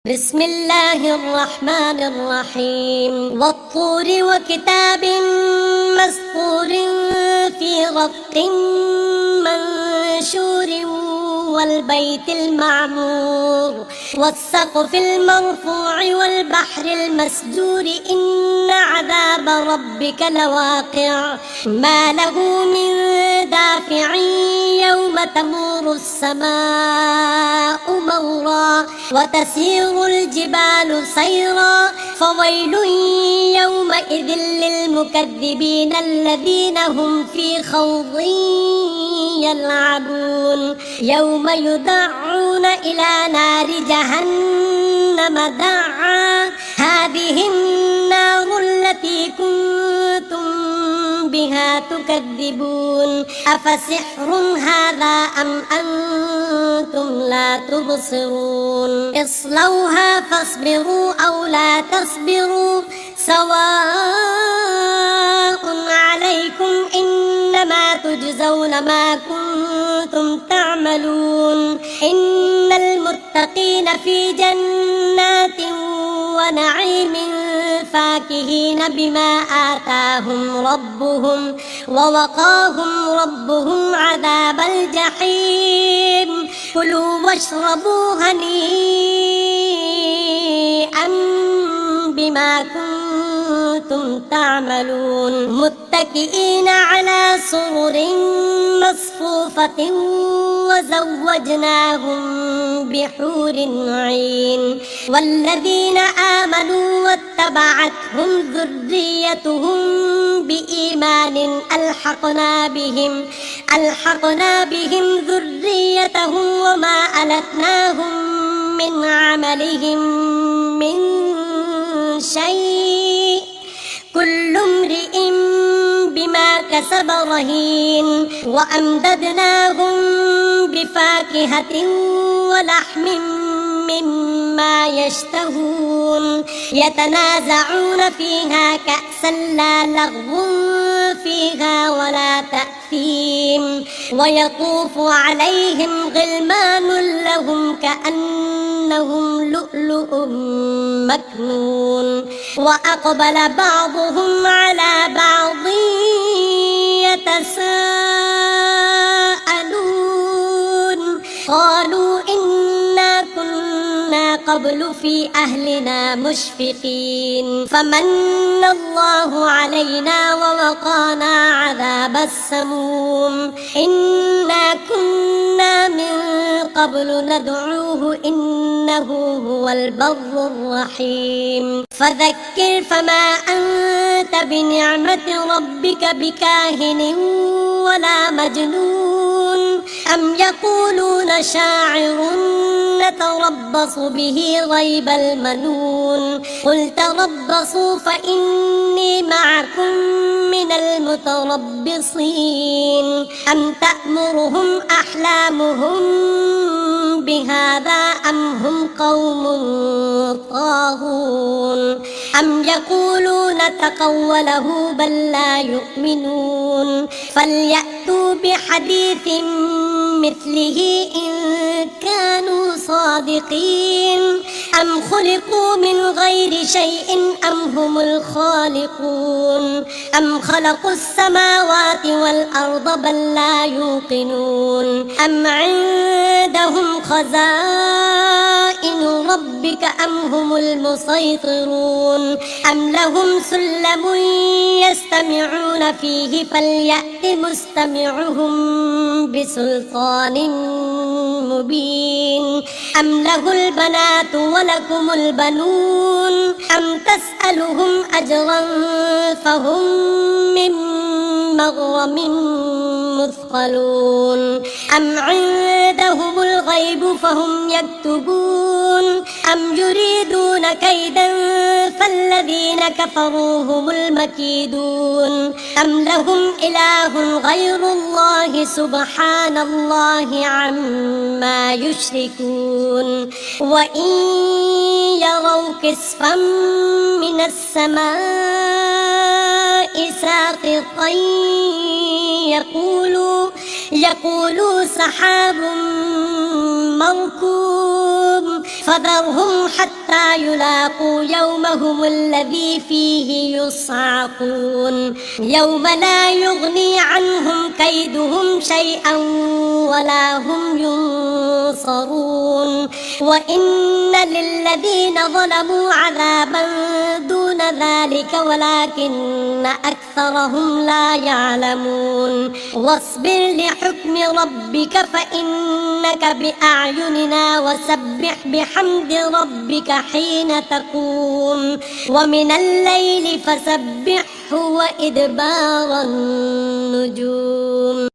بسم الله الرحمن الرحيم والطور وكتاب مسطور في رق منشور والبيت المعمور والسقف المرفوع والبحر المسجور إن عذاب ربك لواقع ما له من دافع يوم تمور السماء مورا وتسير الجبال سيرا فويل يومئذ للمكذبين الذين هم في خوض يلعبون يوم يدعون إلى نار جهنم دعا هذه النار التي كنتم بها تكذبون أفسحر هذا أم أنتم لا تبصرون اصلوها فاصبروا أو لا تصبروا سواء عليكم إنما تجزون ما كنتم تعملون إن المتقين في جنات ونعيم فاكهين بما آتاهم ربهم ووقاهم ربهم عذاب الجحيم كلوا واشربوا هنيئا بما كنتم تعملون متكئين على سرر مصفوفة وزوجناهم بحور عين والذين آمنوا واتبعتهم ذريتهم بإيمان ألحقنا بهم ذريتهم وما ألتناهم من عملهم من شيء كل امرئ بما كسب رهين وأمددناهم بفاكهة ولحم مما يشتهون يتنازعون فيها كأسا لا لغو فيها ولا تأثيم ويطوف عليهم غلمان لهم كأنهم لؤلؤ مكنون وأقبل بعضهم على بعض يتساءلون قالوا إنا كنا قبل في أهلنا مشفقين فمن الله علينا ووقانا عذاب السموم إنا كنا من قبل ندعوه إنه هو البر الرحيم فذكر فما أنت بنعمة ربك بكاهن ولا مجنون أم يقولون شاعر نتربص به ريب المنون قل تربصوا فإني معكم من المتربصين أم تأمرهم أحلامهم بهذا أم هم قوم طاغون أم يقولون تقوله بل لا يؤمنون فليأتوا بحديث مثله إن كانوا صادقين أم خلقوا من غير شيء أم هم الخالقون أم خلقوا السماوات والأرض بل لا يوقنون أم عندهم خزائن ربك أم هم المسيطرون أم لهم سلم يستمعون فيه فليأت مستمعهم بسلطان مبين أم له البنات ولكم البنون أم تسألهم أجرا فهم من مغرم مثقلون أم عندهم الغيب فهم يكتبون أم يريدون كيدا فالذين كفروا هم المكيدون أم لهم إله غير الله سبحان الله عما يشركون وإن يروا كسفا من السماء ساقطا يقولوا سحاب مركوم فذرهم حتى يلاقوا يومهم الذي فيه يصعقون يوم لا يغني عنهم كيدهم شيئا ولا هم ينصرون وإن للذين ظلموا عذابا دون ذلك ولكن أكثرهم لا يعلمون واصبر لحكم ربك فإنك بأعيننا وسبح بحمد ربك حين تقوم ومن الليل فسبحه وإدبار النجوم.